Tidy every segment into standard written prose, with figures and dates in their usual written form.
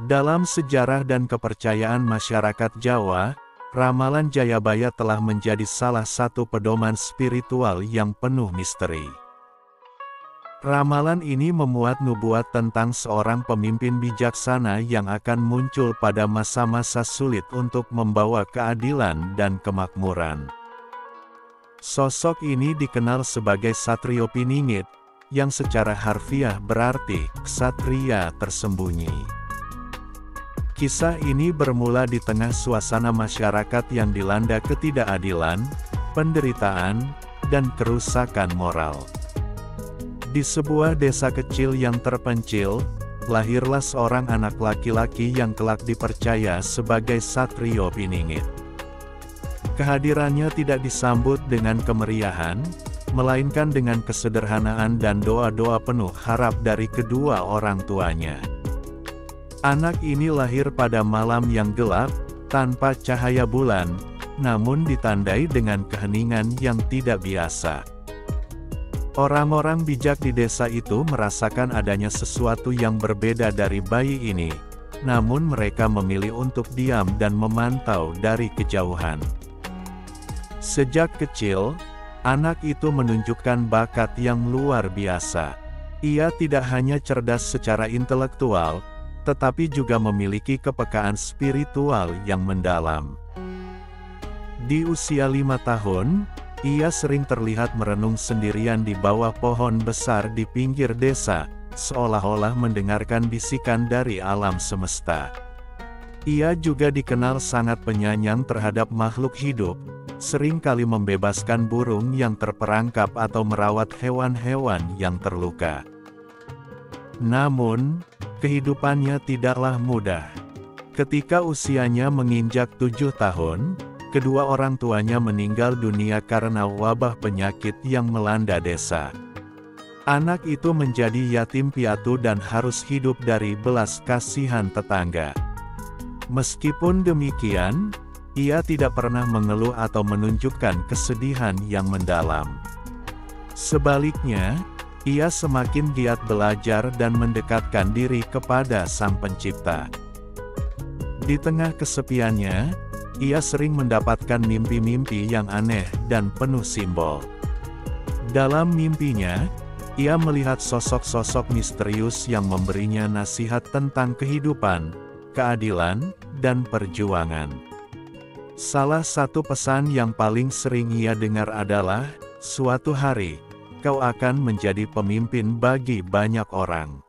Dalam sejarah dan kepercayaan masyarakat Jawa, ramalan Jayabaya telah menjadi salah satu pedoman spiritual yang penuh misteri. Ramalan ini memuat nubuat tentang seorang pemimpin bijaksana yang akan muncul pada masa-masa sulit untuk membawa keadilan dan kemakmuran. Sosok ini dikenal sebagai Satrio Piningit, yang secara harfiah berarti ksatria tersembunyi. Kisah ini bermula di tengah suasana masyarakat yang dilanda ketidakadilan, penderitaan, dan kerusakan moral. Di sebuah desa kecil yang terpencil, lahirlah seorang anak laki-laki yang kelak dipercaya sebagai Satrio Piningit. Kehadirannya tidak disambut dengan kemeriahan, melainkan dengan kesederhanaan dan doa-doa penuh harap dari kedua orang tuanya. Anak ini lahir pada malam yang gelap, tanpa cahaya bulan, namun ditandai dengan keheningan yang tidak biasa. Orang-orang bijak di desa itu merasakan adanya sesuatu yang berbeda dari bayi ini, namun mereka memilih untuk diam dan memantau dari kejauhan. Sejak kecil, anak itu menunjukkan bakat yang luar biasa. Ia tidak hanya cerdas secara intelektual, tetapi juga memiliki kepekaan spiritual yang mendalam. Di usia 5 tahun, ia sering terlihat merenung sendirian di bawah pohon besar di pinggir desa, seolah-olah mendengarkan bisikan dari alam semesta. Ia juga dikenal sangat penyayang terhadap makhluk hidup, sering kali membebaskan burung yang terperangkap atau merawat hewan-hewan yang terluka. Namun, kehidupannya tidaklah mudah. Ketika usianya menginjak 7 tahun, kedua orang tuanya meninggal dunia karena wabah penyakit yang melanda desa. Anak itu menjadi yatim piatu dan harus hidup dari belas kasihan tetangga. Meskipun demikian, ia tidak pernah mengeluh atau menunjukkan kesedihan yang mendalam. Sebaliknya, ia semakin giat belajar dan mendekatkan diri kepada Sang Pencipta. Di tengah kesepiannya, ia sering mendapatkan mimpi-mimpi yang aneh dan penuh simbol. Dalam mimpinya, ia melihat sosok-sosok misterius yang memberinya nasihat tentang kehidupan, keadilan, dan perjuangan. Salah satu pesan yang paling sering ia dengar adalah, "Suatu hari, kau akan menjadi pemimpin bagi banyak orang.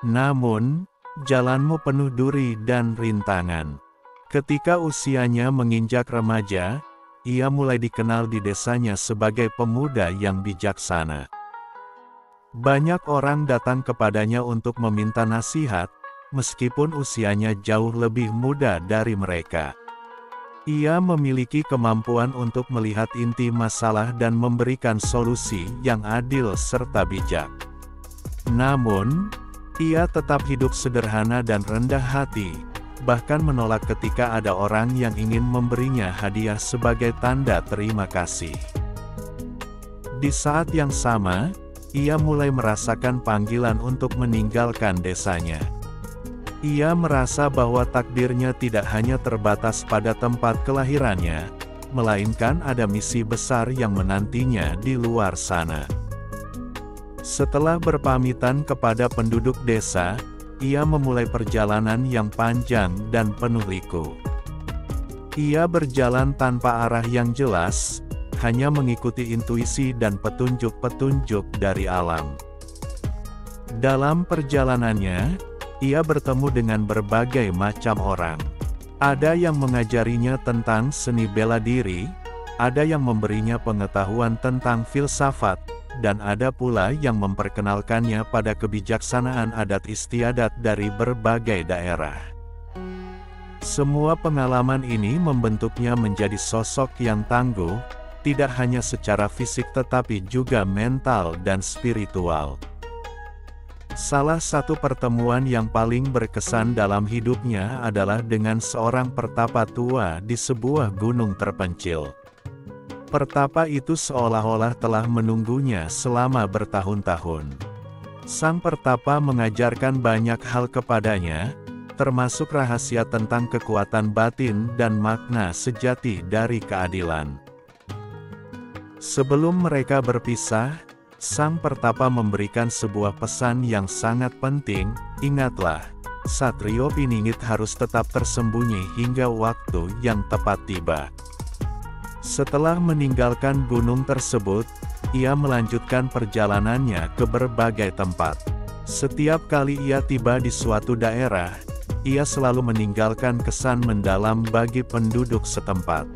Namun, jalanmu penuh duri dan rintangan." Ketika usianya menginjak remaja, ia mulai dikenal di desanya sebagai pemuda yang bijaksana. Banyak orang datang kepadanya untuk meminta nasihat, meskipun usianya jauh lebih muda dari mereka. Ia memiliki kemampuan untuk melihat inti masalah dan memberikan solusi yang adil serta bijak. Namun, ia tetap hidup sederhana dan rendah hati, bahkan menolak ketika ada orang yang ingin memberinya hadiah sebagai tanda terima kasih. Di saat yang sama, ia mulai merasakan panggilan untuk meninggalkan desanya. Ia merasa bahwa takdirnya tidak hanya terbatas pada tempat kelahirannya, melainkan ada misi besar yang menantinya di luar sana. Setelah berpamitan kepada penduduk desa, ia memulai perjalanan yang panjang dan penuh liku. Ia berjalan tanpa arah yang jelas, hanya mengikuti intuisi dan petunjuk-petunjuk dari alam. Dalam perjalanannya, ia bertemu dengan berbagai macam orang. Ada yang mengajarinya tentang seni bela diri, ada yang memberinya pengetahuan tentang filsafat, dan ada pula yang memperkenalkannya pada kebijaksanaan adat istiadat dari berbagai daerah. Semua pengalaman ini membentuknya menjadi sosok yang tangguh, tidak hanya secara fisik tetapi juga mental dan spiritual. Salah satu pertemuan yang paling berkesan dalam hidupnya adalah dengan seorang pertapa tua di sebuah gunung terpencil. Pertapa itu seolah-olah telah menunggunya selama bertahun-tahun. Sang pertapa mengajarkan banyak hal kepadanya, termasuk rahasia tentang kekuatan batin dan makna sejati dari keadilan. Sebelum mereka berpisah, Sang Pertapa memberikan sebuah pesan yang sangat penting. Ingatlah, Satrio Piningit harus tetap tersembunyi hingga waktu yang tepat tiba. Setelah meninggalkan gunung tersebut, ia melanjutkan perjalanannya ke berbagai tempat. Setiap kali ia tiba di suatu daerah, ia selalu meninggalkan kesan mendalam bagi penduduk setempat.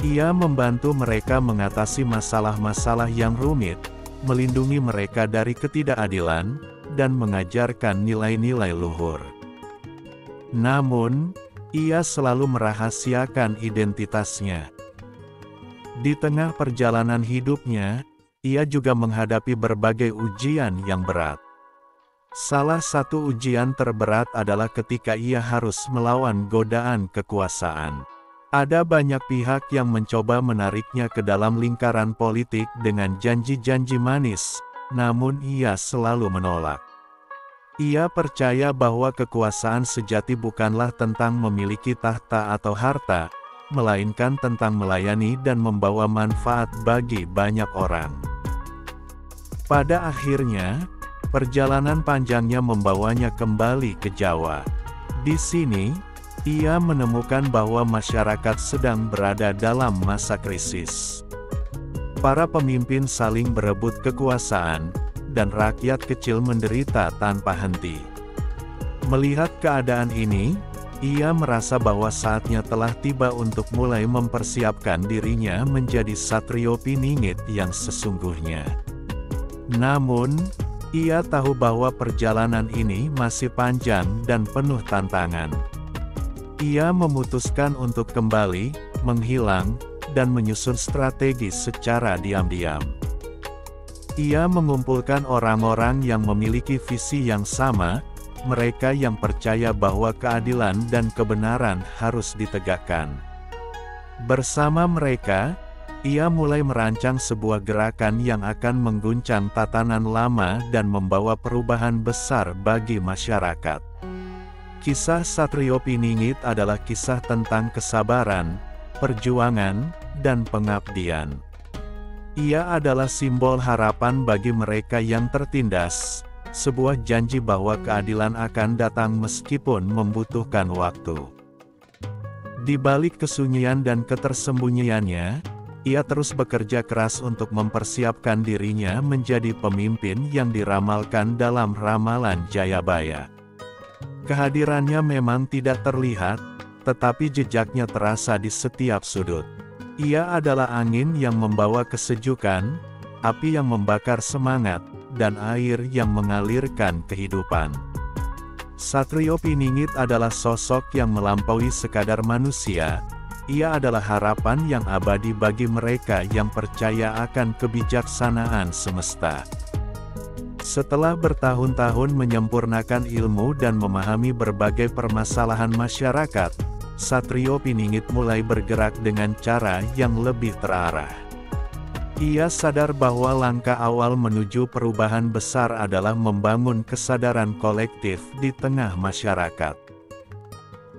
Ia membantu mereka mengatasi masalah-masalah yang rumit, melindungi mereka dari ketidakadilan, dan mengajarkan nilai-nilai luhur. Namun, ia selalu merahasiakan identitasnya. Di tengah perjalanan hidupnya, ia juga menghadapi berbagai ujian yang berat. Salah satu ujian terberat adalah ketika ia harus melawan godaan kekuasaan. Ada banyak pihak yang mencoba menariknya ke dalam lingkaran politik dengan janji-janji manis, namun ia selalu menolak. Ia percaya bahwa kekuasaan sejati bukanlah tentang memiliki tahta atau harta, melainkan tentang melayani dan membawa manfaat bagi banyak orang. Pada akhirnya, perjalanan panjangnya membawanya kembali ke Jawa. Di sini, ia menemukan bahwa masyarakat sedang berada dalam masa krisis. Para pemimpin saling berebut kekuasaan, dan rakyat kecil menderita tanpa henti. Melihat keadaan ini, ia merasa bahwa saatnya telah tiba untuk mulai mempersiapkan dirinya menjadi Satrio Piningit yang sesungguhnya. Namun, ia tahu bahwa perjalanan ini masih panjang dan penuh tantangan. Ia memutuskan untuk kembali, menghilang, dan menyusun strategi secara diam-diam. Ia mengumpulkan orang-orang yang memiliki visi yang sama, mereka yang percaya bahwa keadilan dan kebenaran harus ditegakkan. Bersama mereka, ia mulai merancang sebuah gerakan yang akan mengguncang tatanan lama dan membawa perubahan besar bagi masyarakat. Kisah Satrio Piningit adalah kisah tentang kesabaran, perjuangan, dan pengabdian. Ia adalah simbol harapan bagi mereka yang tertindas, sebuah janji bahwa keadilan akan datang meskipun membutuhkan waktu. Di balik kesunyian dan ketersembunyiannya, ia terus bekerja keras untuk mempersiapkan dirinya menjadi pemimpin yang diramalkan dalam ramalan Jayabaya. Kehadirannya memang tidak terlihat, tetapi jejaknya terasa di setiap sudut. Ia adalah angin yang membawa kesejukan, api yang membakar semangat, dan air yang mengalirkan kehidupan. Satrio Piningit adalah sosok yang melampaui sekadar manusia. Ia adalah harapan yang abadi bagi mereka yang percaya akan kebijaksanaan semesta. Setelah bertahun-tahun menyempurnakan ilmu dan memahami berbagai permasalahan masyarakat, Satrio Piningit mulai bergerak dengan cara yang lebih terarah. Ia sadar bahwa langkah awal menuju perubahan besar adalah membangun kesadaran kolektif di tengah masyarakat.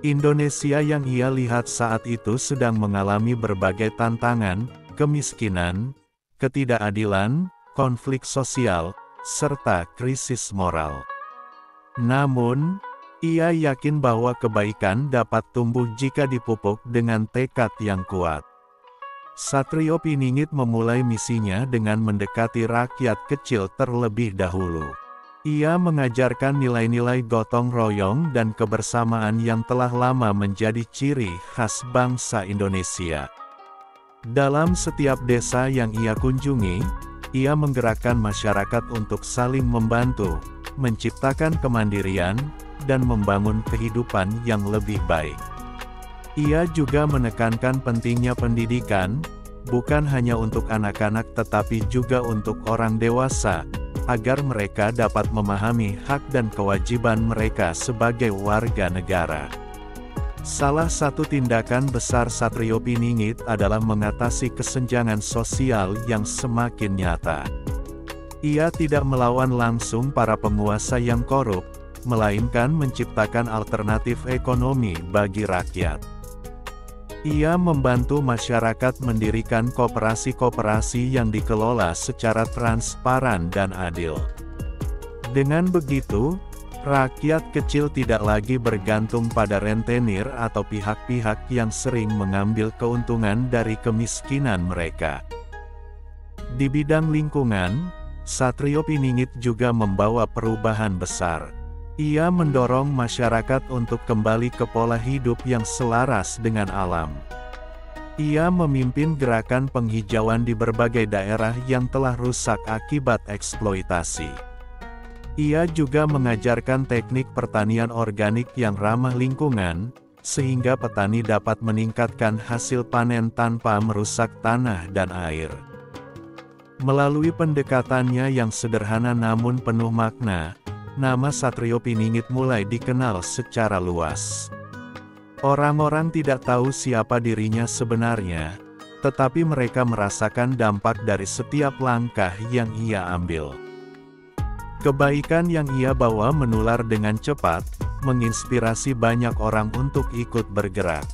Indonesia yang ia lihat saat itu sedang mengalami berbagai tantangan, kemiskinan, ketidakadilan, konflik sosial, serta krisis moral. Namun, ia yakin bahwa kebaikan dapat tumbuh jika dipupuk dengan tekad yang kuat. Satrio Piningit memulai misinya dengan mendekati rakyat kecil terlebih dahulu. Ia mengajarkan nilai-nilai gotong royong dan kebersamaan yang telah lama menjadi ciri khas bangsa Indonesia. Dalam setiap desa yang ia kunjungi, ia menggerakkan masyarakat untuk saling membantu, menciptakan kemandirian, dan membangun kehidupan yang lebih baik. Ia juga menekankan pentingnya pendidikan, bukan hanya untuk anak-anak tetapi juga untuk orang dewasa, agar mereka dapat memahami hak dan kewajiban mereka sebagai warga negara. Salah satu tindakan besar Satrio Piningit adalah mengatasi kesenjangan sosial yang semakin nyata. Ia tidak melawan langsung para penguasa yang korup, melainkan menciptakan alternatif ekonomi bagi rakyat. Ia membantu masyarakat mendirikan koperasi-koperasi yang dikelola secara transparan dan adil. Dengan begitu, rakyat kecil tidak lagi bergantung pada rentenir atau pihak-pihak yang sering mengambil keuntungan dari kemiskinan mereka. Di bidang lingkungan, Satrio Piningit juga membawa perubahan besar. Ia mendorong masyarakat untuk kembali ke pola hidup yang selaras dengan alam. Ia memimpin gerakan penghijauan di berbagai daerah yang telah rusak akibat eksploitasi. Ia juga mengajarkan teknik pertanian organik yang ramah lingkungan, sehingga petani dapat meningkatkan hasil panen tanpa merusak tanah dan air. Melalui pendekatannya yang sederhana namun penuh makna, nama Satrio Piningit mulai dikenal secara luas. Orang-orang tidak tahu siapa dirinya sebenarnya, tetapi mereka merasakan dampak dari setiap langkah yang ia ambil. Kebaikan yang ia bawa menular dengan cepat, menginspirasi banyak orang untuk ikut bergerak.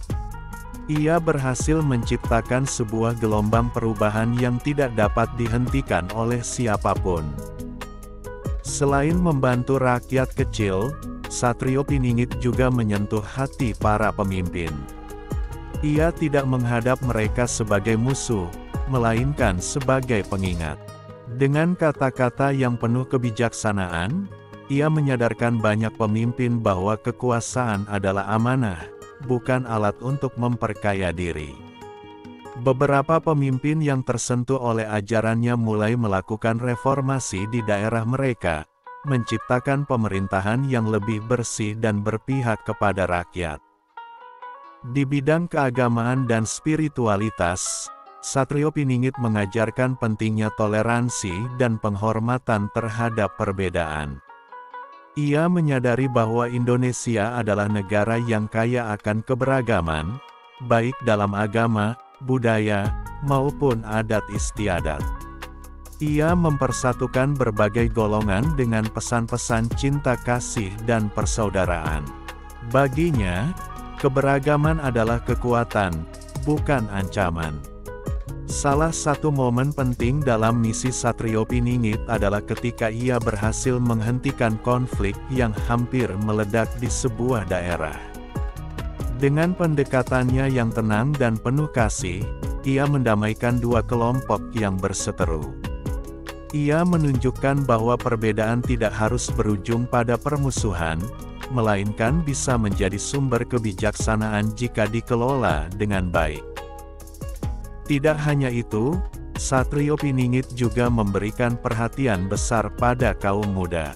Ia berhasil menciptakan sebuah gelombang perubahan yang tidak dapat dihentikan oleh siapapun. Selain membantu rakyat kecil, Satrio Piningit juga menyentuh hati para pemimpin. Ia tidak menghadap mereka sebagai musuh, melainkan sebagai pengingat. Dengan kata-kata yang penuh kebijaksanaan, ia menyadarkan banyak pemimpin bahwa kekuasaan adalah amanah, bukan alat untuk memperkaya diri. Beberapa pemimpin yang tersentuh oleh ajarannya mulai melakukan reformasi di daerah mereka, menciptakan pemerintahan yang lebih bersih dan berpihak kepada rakyat. Di bidang keagamaan dan spiritualitas, Satrio Piningit mengajarkan pentingnya toleransi dan penghormatan terhadap perbedaan. Ia menyadari bahwa Indonesia adalah negara yang kaya akan keberagaman, baik dalam agama, budaya, maupun adat istiadat. Ia mempersatukan berbagai golongan dengan pesan-pesan cinta kasih dan persaudaraan. Baginya, keberagaman adalah kekuatan, bukan ancaman. Salah satu momen penting dalam misi Satrio Piningit adalah ketika ia berhasil menghentikan konflik yang hampir meledak di sebuah daerah. Dengan pendekatannya yang tenang dan penuh kasih, ia mendamaikan dua kelompok yang berseteru. Ia menunjukkan bahwa perbedaan tidak harus berujung pada permusuhan, melainkan bisa menjadi sumber kebijaksanaan jika dikelola dengan baik. Tidak hanya itu, Satrio Piningit juga memberikan perhatian besar pada kaum muda.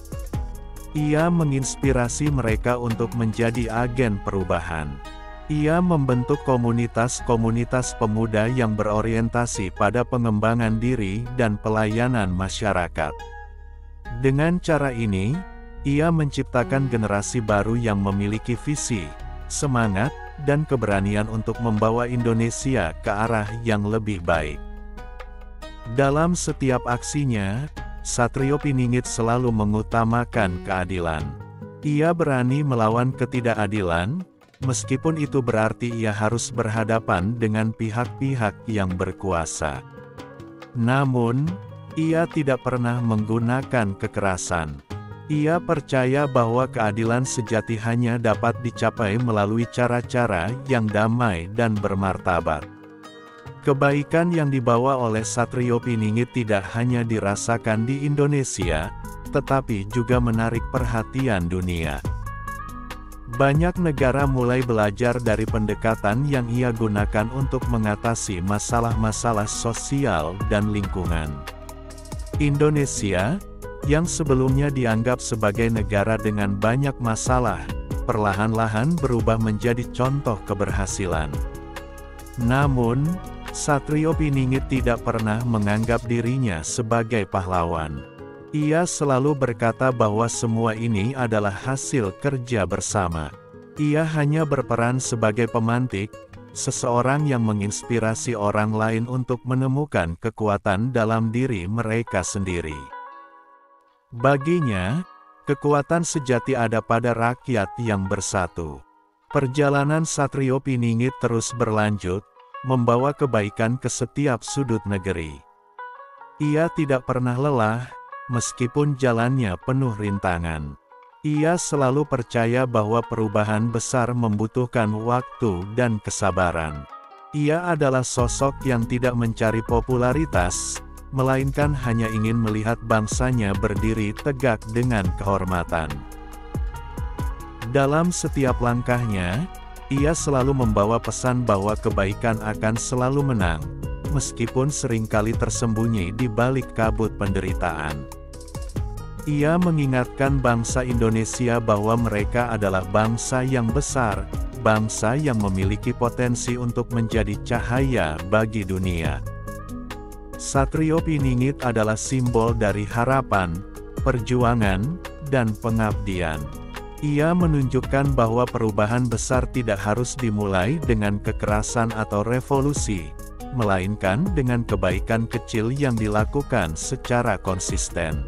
Ia menginspirasi mereka untuk menjadi agen perubahan. Ia membentuk komunitas-komunitas pemuda yang berorientasi pada pengembangan diri dan pelayanan masyarakat. Dengan cara ini, ia menciptakan generasi baru yang memiliki visi, semangat, dan keberanian untuk membawa Indonesia ke arah yang lebih baik. Dalam setiap aksinya, Satrio Piningit selalu mengutamakan keadilan. Ia berani melawan ketidakadilan, meskipun itu berarti ia harus berhadapan dengan pihak-pihak yang berkuasa. Namun, ia tidak pernah menggunakan kekerasan. Ia percaya bahwa keadilan sejati hanya dapat dicapai melalui cara-cara yang damai dan bermartabat. Kebaikan yang dibawa oleh Satrio Piningit tidak hanya dirasakan di Indonesia, tetapi juga menarik perhatian dunia. Banyak negara mulai belajar dari pendekatan yang ia gunakan untuk mengatasi masalah-masalah sosial dan lingkungan. Indonesia, yang sebelumnya dianggap sebagai negara dengan banyak masalah, perlahan-lahan berubah menjadi contoh keberhasilan. Namun, Satrio Piningit tidak pernah menganggap dirinya sebagai pahlawan. Ia selalu berkata bahwa semua ini adalah hasil kerja bersama. Ia hanya berperan sebagai pemantik, seseorang yang menginspirasi orang lain untuk menemukan kekuatan dalam diri mereka sendiri. Baginya, Kekuatan sejati ada pada rakyat yang bersatu. Perjalanan Satrio Piningit terus berlanjut, membawa kebaikan ke setiap sudut negeri. Ia tidak pernah lelah, meskipun jalannya penuh rintangan. Ia selalu percaya bahwa perubahan besar membutuhkan waktu dan kesabaran. Ia adalah sosok yang tidak mencari popularitas, melainkan hanya ingin melihat bangsanya berdiri tegak dengan kehormatan. Dalam setiap langkahnya, ia selalu membawa pesan bahwa kebaikan akan selalu menang, meskipun seringkali tersembunyi di balik kabut penderitaan. Ia mengingatkan bangsa Indonesia bahwa mereka adalah bangsa yang besar, bangsa yang memiliki potensi untuk menjadi cahaya bagi dunia. Satrio Piningit adalah simbol dari harapan, perjuangan, dan pengabdian. Ia menunjukkan bahwa perubahan besar tidak harus dimulai dengan kekerasan atau revolusi, melainkan dengan kebaikan kecil yang dilakukan secara konsisten.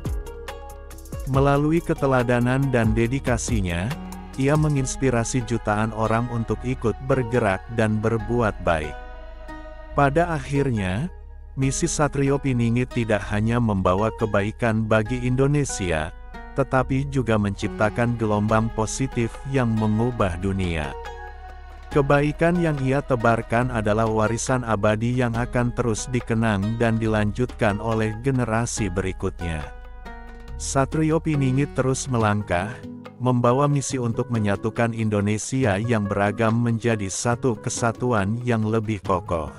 Melalui keteladanan dan dedikasinya, ia menginspirasi jutaan orang untuk ikut bergerak dan berbuat baik. Pada akhirnya, misi Satrio Piningit tidak hanya membawa kebaikan bagi Indonesia, tetapi juga menciptakan gelombang positif yang mengubah dunia. Kebaikan yang ia tebarkan adalah warisan abadi yang akan terus dikenang dan dilanjutkan oleh generasi berikutnya. Satrio Piningit terus melangkah, membawa misi untuk menyatukan Indonesia yang beragam menjadi satu kesatuan yang lebih kokoh.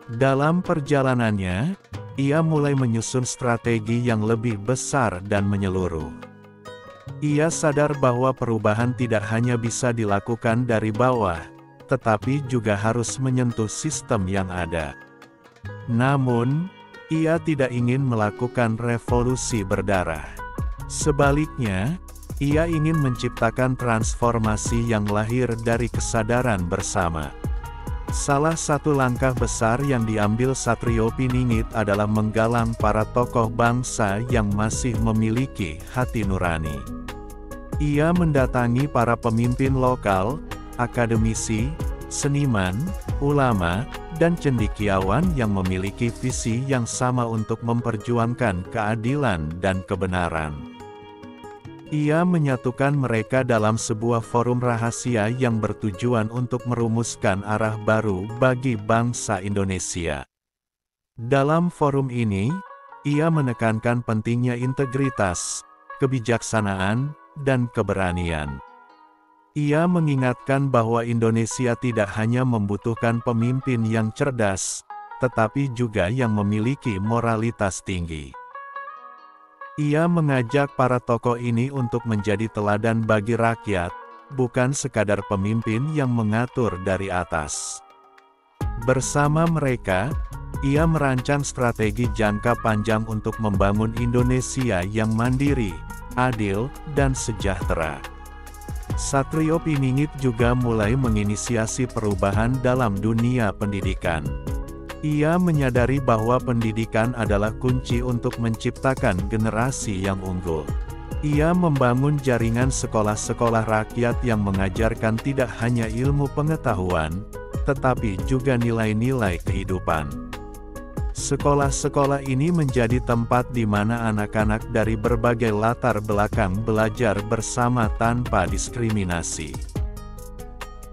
Dalam perjalanannya, ia mulai menyusun strategi yang lebih besar dan menyeluruh. Ia sadar bahwa perubahan tidak hanya bisa dilakukan dari bawah, tetapi juga harus menyentuh sistem yang ada. Namun, ia tidak ingin melakukan revolusi berdarah. Sebaliknya, ia ingin menciptakan transformasi yang lahir dari kesadaran bersama. Salah satu langkah besar yang diambil Satrio Piningit adalah menggalang para tokoh bangsa yang masih memiliki hati nurani. Ia mendatangi para pemimpin lokal, akademisi, seniman, ulama, dan cendekiawan yang memiliki visi yang sama untuk memperjuangkan keadilan dan kebenaran. Ia menyatukan mereka dalam sebuah forum rahasia yang bertujuan untuk merumuskan arah baru bagi bangsa Indonesia. Dalam forum ini, ia menekankan pentingnya integritas, kebijaksanaan, dan keberanian. Ia mengingatkan bahwa Indonesia tidak hanya membutuhkan pemimpin yang cerdas, tetapi juga yang memiliki moralitas tinggi. Ia mengajak para tokoh ini untuk menjadi teladan bagi rakyat, bukan sekadar pemimpin yang mengatur dari atas. Bersama mereka, ia merancang strategi jangka panjang untuk membangun Indonesia yang mandiri, adil, dan sejahtera. Satrio Piningit juga mulai menginisiasi perubahan dalam dunia pendidikan. Ia menyadari bahwa pendidikan adalah kunci untuk menciptakan generasi yang unggul. Ia membangun jaringan sekolah-sekolah rakyat yang mengajarkan tidak hanya ilmu pengetahuan, tetapi juga nilai-nilai kehidupan. Sekolah-sekolah ini menjadi tempat di mana anak-anak dari berbagai latar belakang belajar bersama tanpa diskriminasi.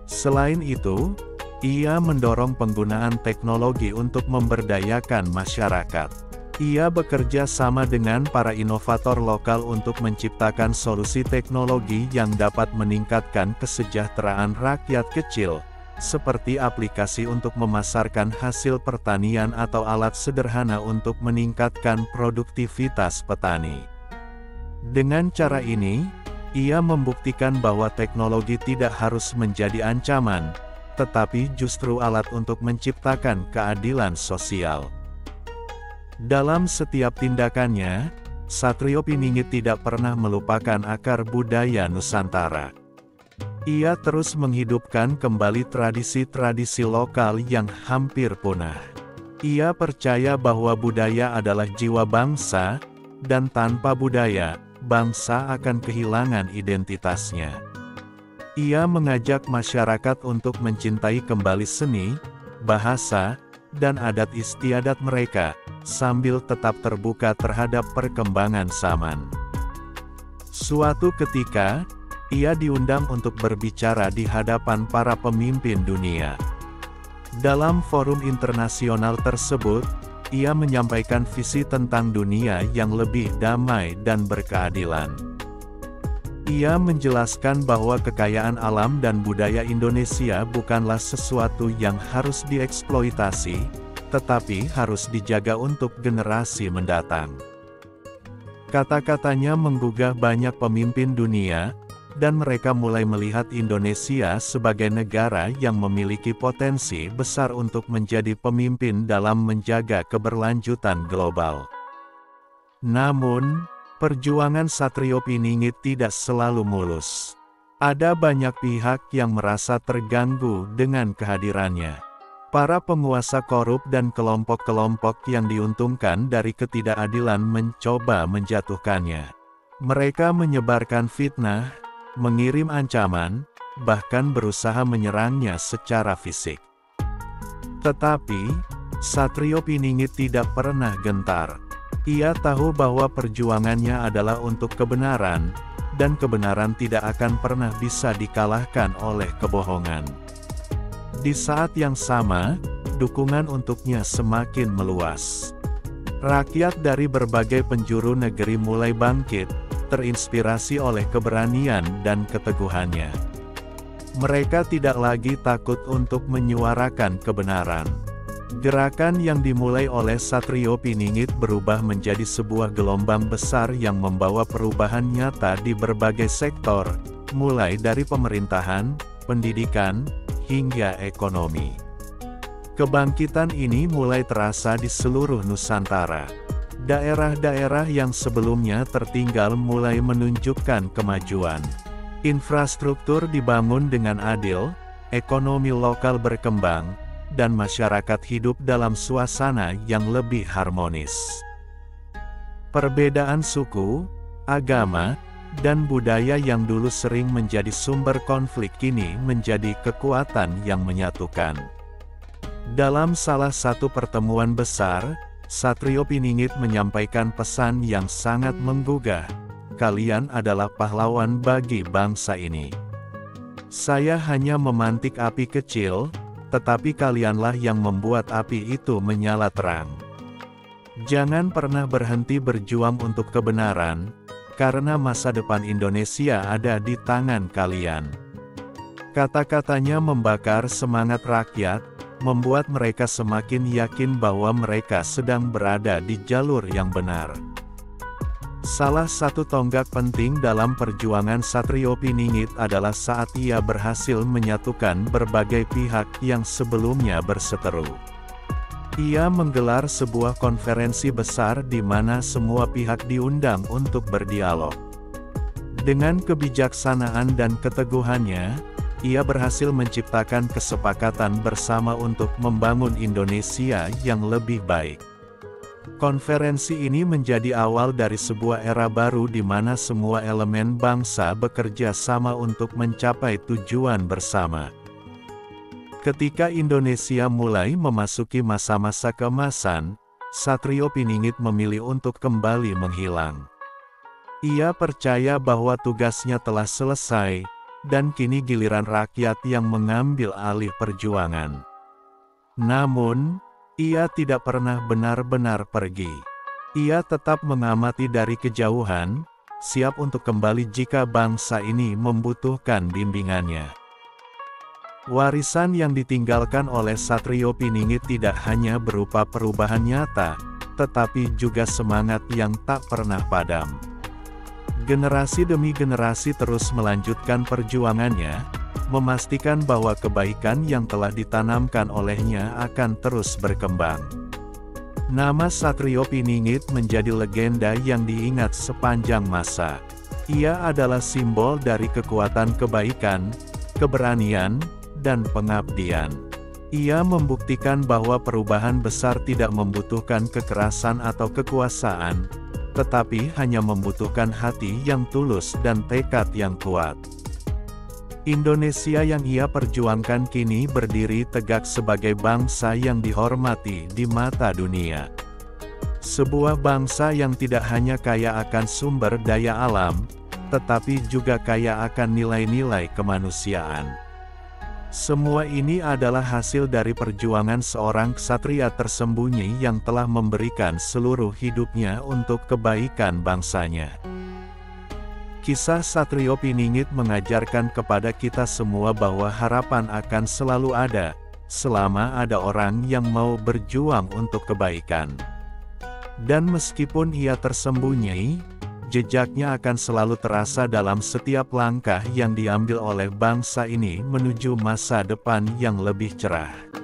Selain itu, ia mendorong penggunaan teknologi untuk memberdayakan masyarakat. Ia bekerja sama dengan para inovator lokal untuk menciptakan solusi teknologi yang dapat meningkatkan kesejahteraan rakyat kecil, seperti aplikasi untuk memasarkan hasil pertanian atau alat sederhana untuk meningkatkan produktivitas petani. Dengan cara ini, ia membuktikan bahwa teknologi tidak harus menjadi ancaman, tetapi justru alat untuk menciptakan keadilan sosial. Dalam setiap tindakannya, Satrio Piningit tidak pernah melupakan akar budaya Nusantara. Ia terus menghidupkan kembali tradisi-tradisi lokal yang hampir punah. Ia percaya bahwa budaya adalah jiwa bangsa, dan tanpa budaya, bangsa akan kehilangan identitasnya. Ia mengajak masyarakat untuk mencintai kembali seni, bahasa, dan adat istiadat mereka, sambil tetap terbuka terhadap perkembangan zaman. Suatu ketika, ia diundang untuk berbicara di hadapan para pemimpin dunia. Dalam forum internasional tersebut, ia menyampaikan visi tentang dunia yang lebih damai dan berkeadilan. Ia menjelaskan bahwa kekayaan alam dan budaya Indonesia bukanlah sesuatu yang harus dieksploitasi, tetapi harus dijaga untuk generasi mendatang. Kata-katanya menggugah banyak pemimpin dunia, dan mereka mulai melihat Indonesia sebagai negara yang memiliki potensi besar untuk menjadi pemimpin dalam menjaga keberlanjutan global. Namun, perjuangan Satrio Piningit tidak selalu mulus. Ada banyak pihak yang merasa terganggu dengan kehadirannya. Para penguasa korup dan kelompok-kelompok yang diuntungkan dari ketidakadilan mencoba menjatuhkannya. Mereka menyebarkan fitnah, mengirim ancaman, bahkan berusaha menyerangnya secara fisik. Tetapi, Satrio Piningit tidak pernah gentar. Ia tahu bahwa perjuangannya adalah untuk kebenaran, dan kebenaran tidak akan pernah bisa dikalahkan oleh kebohongan. Di saat yang sama, dukungan untuknya semakin meluas. Rakyat dari berbagai penjuru negeri mulai bangkit, terinspirasi oleh keberanian dan keteguhannya. Mereka tidak lagi takut untuk menyuarakan kebenaran. Gerakan yang dimulai oleh Satrio Piningit berubah menjadi sebuah gelombang besar yang membawa perubahan nyata di berbagai sektor, mulai dari pemerintahan, pendidikan, hingga ekonomi. Kebangkitan ini mulai terasa di seluruh Nusantara. Daerah-daerah yang sebelumnya tertinggal mulai menunjukkan kemajuan. Infrastruktur dibangun dengan adil, ekonomi lokal berkembang, dan masyarakat hidup dalam suasana yang lebih harmonis. Perbedaan suku, agama, dan budaya yang dulu sering menjadi sumber konflik kini menjadi kekuatan yang menyatukan. Dalam salah satu pertemuan besar, Satrio Piningit menyampaikan pesan yang sangat menggugah. Kalian adalah pahlawan bagi bangsa ini. Saya hanya memantik api kecil, tetapi kalianlah yang membuat api itu menyala terang. Jangan pernah berhenti berjuang untuk kebenaran, karena masa depan Indonesia ada di tangan kalian. Kata-katanya membakar semangat rakyat, membuat mereka semakin yakin bahwa mereka sedang berada di jalur yang benar. Salah satu tonggak penting dalam perjuangan Satrio Piningit adalah saat ia berhasil menyatukan berbagai pihak yang sebelumnya berseteru. Ia menggelar sebuah konferensi besar di mana semua pihak diundang untuk berdialog. Dengan kebijaksanaan dan keteguhannya, ia berhasil menciptakan kesepakatan bersama untuk membangun Indonesia yang lebih baik. Konferensi ini menjadi awal dari sebuah era baru di mana semua elemen bangsa bekerja sama untuk mencapai tujuan bersama. Ketika Indonesia mulai memasuki masa-masa keemasan, Satrio Piningit memilih untuk kembali menghilang. Ia percaya bahwa tugasnya telah selesai, dan kini giliran rakyat yang mengambil alih perjuangan. Namun, ia tidak pernah benar-benar pergi. Ia tetap mengamati dari kejauhan, siap untuk kembali jika bangsa ini membutuhkan bimbingannya. Warisan yang ditinggalkan oleh Satrio Piningit tidak hanya berupa perubahan nyata, tetapi juga semangat yang tak pernah padam. Generasi demi generasi terus melanjutkan perjuangannya, memastikan bahwa kebaikan yang telah ditanamkan olehnya akan terus berkembang. Nama Satrio Piningit menjadi legenda yang diingat sepanjang masa. Ia adalah simbol dari kekuatan kebaikan, keberanian, dan pengabdian. Ia membuktikan bahwa perubahan besar tidak membutuhkan kekerasan atau kekuasaan, tetapi hanya membutuhkan hati yang tulus dan tekad yang kuat. Indonesia yang ia perjuangkan kini berdiri tegak sebagai bangsa yang dihormati di mata dunia. Sebuah bangsa yang tidak hanya kaya akan sumber daya alam, tetapi juga kaya akan nilai-nilai kemanusiaan. Semua ini adalah hasil dari perjuangan seorang ksatria tersembunyi yang telah memberikan seluruh hidupnya untuk kebaikan bangsanya. Kisah Satrio Piningit mengajarkan kepada kita semua bahwa harapan akan selalu ada, selama ada orang yang mau berjuang untuk kebaikan. Dan meskipun ia tersembunyi, jejaknya akan selalu terasa dalam setiap langkah yang diambil oleh bangsa ini menuju masa depan yang lebih cerah.